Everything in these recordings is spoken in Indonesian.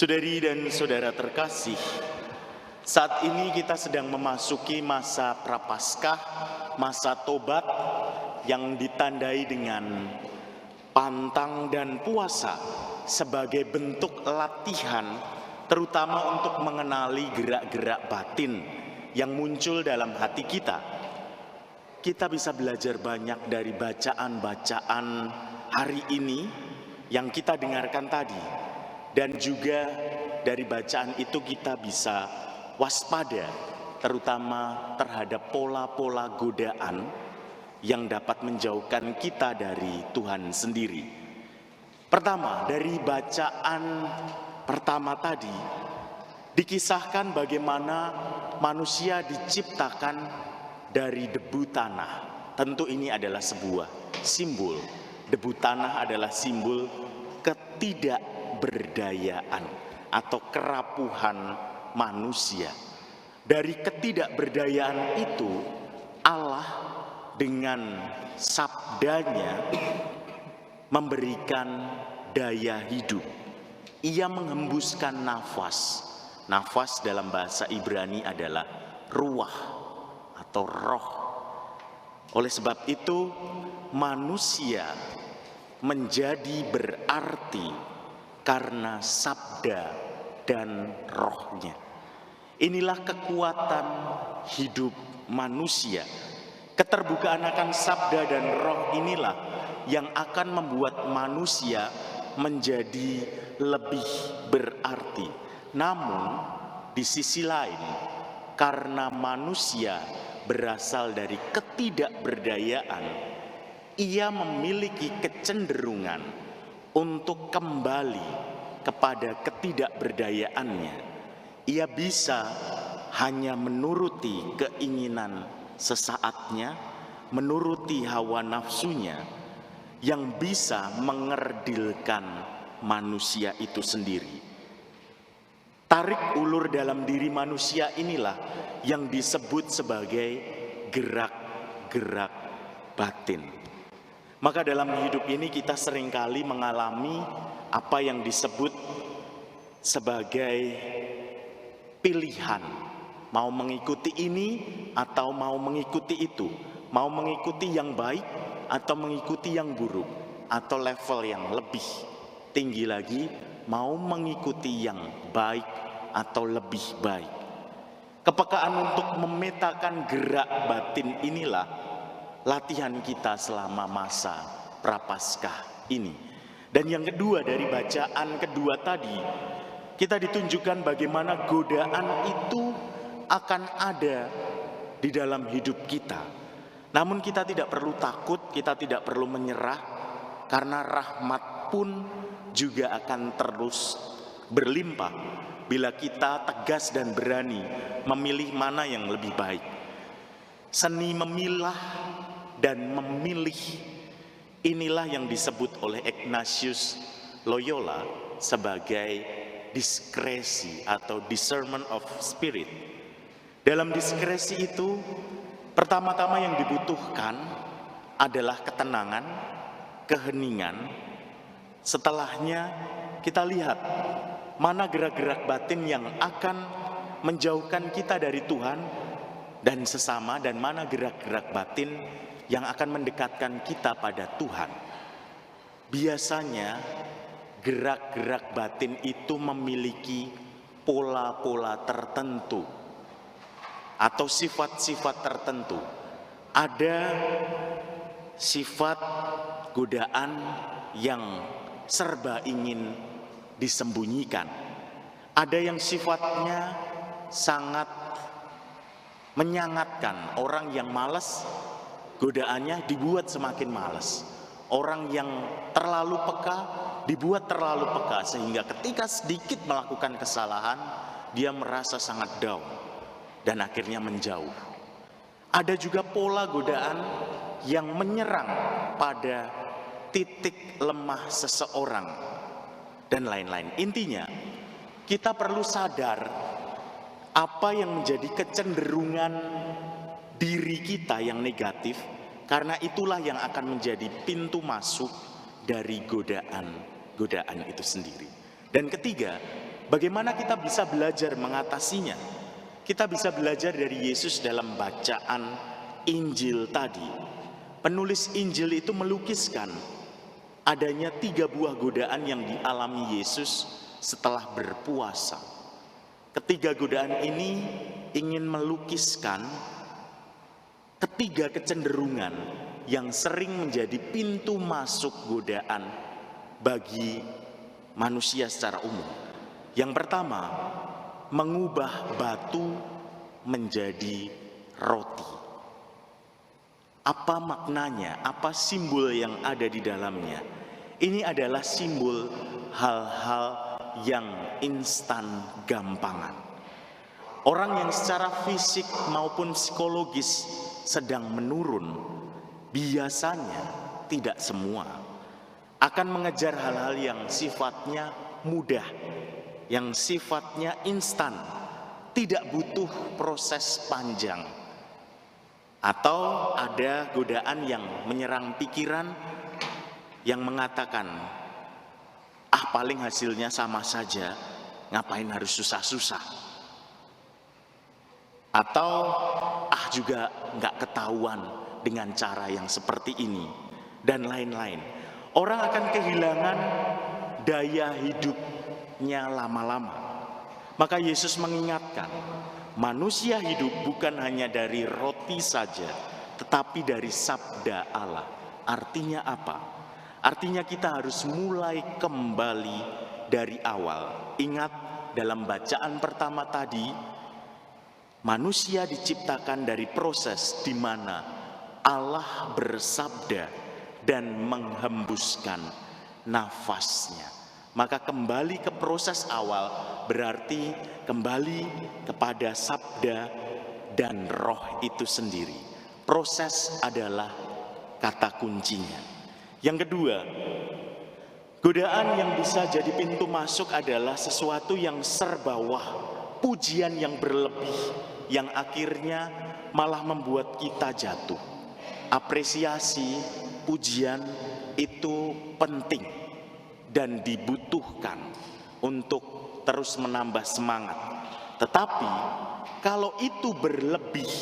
Saudari dan saudara terkasih, saat ini kita sedang memasuki masa Prapaskah, masa tobat yang ditandai dengan pantang dan puasa sebagai bentuk latihan, terutama untuk mengenali gerak-gerak batin yang muncul dalam hati kita. Kita bisa belajar banyak dari bacaan-bacaan hari ini yang kita dengarkan tadi. Dan juga dari bacaan itu kita bisa waspada, terutama terhadap pola-pola godaan yang dapat menjauhkan kita dari Tuhan sendiri. Pertama, dari bacaan pertama tadi, dikisahkan bagaimana manusia diciptakan dari debu tanah. Tentu ini adalah sebuah simbol. Debu tanah adalah simbol ketidakberdayaan atau kerapuhan manusia. Dari ketidakberdayaan itu, Allah dengan sabdanya memberikan daya hidup. Ia menghembuskan nafas. Nafas dalam bahasa Ibrani adalah ruah atau roh. Oleh sebab itu, manusia menjadi berarti karena sabda dan rohnya. Inilah kekuatan hidup manusia. Keterbukaan akan sabda dan roh inilah yang akan membuat manusia menjadi lebih berarti. Namun di sisi lain, karena manusia berasal dari ketidakberdayaan, ia memiliki kecenderungan untuk kembali kepada ketidakberdayaannya. Ia bisa hanya menuruti keinginan sesaatnya, menuruti hawa nafsunya, yang bisa mengerdilkan manusia itu sendiri. Tarik ulur dalam diri manusia inilah yang disebut sebagai gerak-gerak batin. Maka dalam hidup ini kita seringkali mengalami apa yang disebut sebagai pilihan. Mau mengikuti ini atau mau mengikuti itu. Mau mengikuti yang baik atau mengikuti yang buruk. Atau level yang lebih tinggi lagi, mau mengikuti yang baik atau lebih baik. Kepekaan untuk memetakan gerak batin inilah latihan kita selama masa Prapaskah ini. Dan yang kedua, dari bacaan kedua tadi, kita ditunjukkan bagaimana godaan itu akan ada di dalam hidup kita. Namun kita tidak perlu takut, kita tidak perlu menyerah, karena rahmat pun juga akan terus berlimpah bila kita tegas dan berani memilih mana yang lebih baik. Seni memilah dan memilih, inilah yang disebut oleh Ignatius Loyola sebagai diskresi atau discernment of spirit. Dalam diskresi itu, pertama-tama yang dibutuhkan adalah ketenangan, keheningan. Setelahnya kita lihat mana gerak-gerak batin yang akan menjauhkan kita dari Tuhan dan sesama, dan mana gerak-gerak batin yang akan mendekatkan kita pada Tuhan. Biasanya gerak-gerak batin itu memiliki pola-pola tertentu atau sifat-sifat tertentu. Ada sifat godaan yang serba ingin disembunyikan. Ada yang sifatnya sangat menyangatkan. Orang yang malas, godaannya dibuat semakin malas. Orang yang terlalu peka dibuat terlalu peka, sehingga ketika sedikit melakukan kesalahan, dia merasa sangat down dan akhirnya menjauh. Ada juga pola godaan yang menyerang pada titik lemah seseorang dan lain-lain. Intinya, kita perlu sadar apa yang menjadi kecenderungan diri kita yang negatif, karena itulah yang akan menjadi pintu masuk dari godaan itu sendiri. Dan ketiga, Bagaimana kita bisa belajar mengatasinya? Kita bisa belajar dari Yesus dalam bacaan Injil tadi. Penulis Injil itu melukiskan adanya 3 buah godaan yang dialami Yesus setelah berpuasa. Ketiga godaan ini ingin melukiskan ketiga kecenderungan yang sering menjadi pintu masuk godaan bagi manusia secara umum. Yang pertama, mengubah batu menjadi roti. Apa maknanya? Apa simbol yang ada di dalamnya? Ini adalah simbol hal-hal yang instan gampangan. Orang yang secara fisik maupun psikologis sedang menurun, biasanya, tidak semua, akan mengejar hal-hal yang sifatnya mudah, yang sifatnya instan, tidak butuh proses panjang. Atau ada godaan yang menyerang pikiran yang mengatakan, paling hasilnya sama saja, ngapain harus susah-susah. Atau juga nggak ketahuan dengan cara yang seperti ini, dan lain-lain. Orang akan kehilangan daya hidupnya lama-lama. Maka Yesus mengingatkan, manusia hidup bukan hanya dari roti saja, tetapi dari sabda Allah. Artinya apa? Artinya kita harus mulai kembali dari awal. Ingat dalam bacaan pertama tadi, manusia diciptakan dari proses di mana Allah bersabda dan menghembuskan nafasnya. Maka kembali ke proses awal berarti kembali kepada sabda dan roh itu sendiri. Proses adalah kata kuncinya. Yang kedua, godaan yang bisa jadi pintu masuk adalah sesuatu yang serba wah, pujian yang berlebih, yang akhirnya malah membuat kita jatuh. Apresiasi, pujian itu penting dan dibutuhkan untuk terus menambah semangat. Tetapi kalau itu berlebih,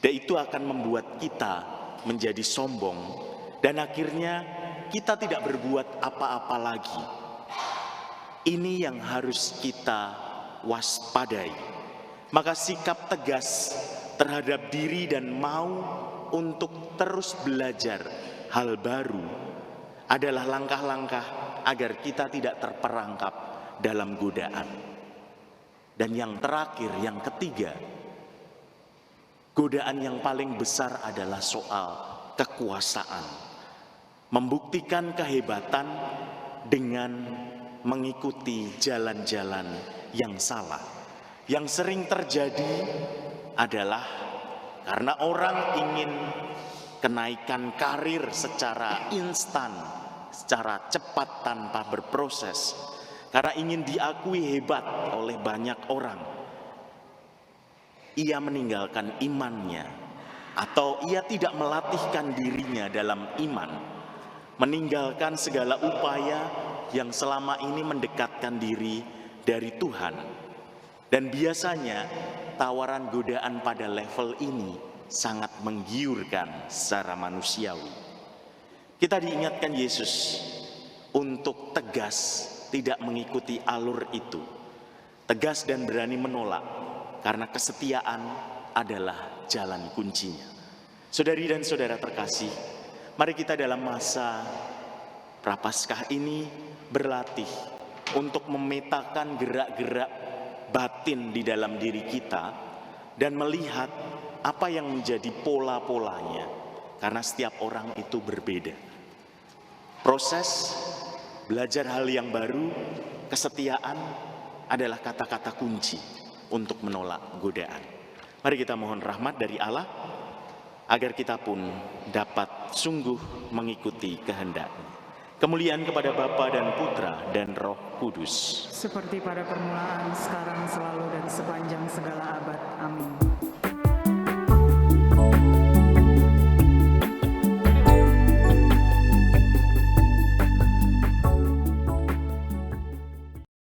itu akan membuat kita menjadi sombong dan akhirnya kita tidak berbuat apa-apa lagi. Ini yang harus kita waspadai. Maka sikap tegas terhadap diri dan mau untuk terus belajar hal baru adalah langkah-langkah agar kita tidak terperangkap dalam godaan. Dan yang terakhir, yang ketiga, godaan yang paling besar adalah soal kekuasaan. Membuktikan kehebatan dengan mengikuti jalan-jalan yang salah. Yang sering terjadi adalah karena orang ingin kenaikan karir secara instan, secara cepat tanpa berproses, karena ingin diakui hebat oleh banyak orang, ia meninggalkan imannya atau ia tidak melatihkan dirinya dalam iman, meninggalkan segala upaya yang selama ini mendekatkan diri dari Tuhan. Dan biasanya tawaran godaan pada level ini sangat menggiurkan secara manusiawi. Kita diingatkan Yesus untuk tegas tidak mengikuti alur itu. Tegas dan berani menolak, karena kesetiaan adalah jalan kuncinya. Saudari dan saudara terkasih, mari kita dalam masa Prapaskah ini berlatih untuk memetakan gerak-gerak batin di dalam diri kita dan melihat apa yang menjadi pola-polanya, karena setiap orang itu berbeda. Proses belajar hal yang baru, kesetiaan adalah kata-kata kunci untuk menolak godaan. Mari kita mohon rahmat dari Allah agar kita pun dapat sungguh mengikuti kehendak-Nya. Kemuliaan kepada Bapa dan Putra dan Roh Kudus. Seperti pada permulaan, sekarang, selalu, dan sepanjang segala abad. Amin.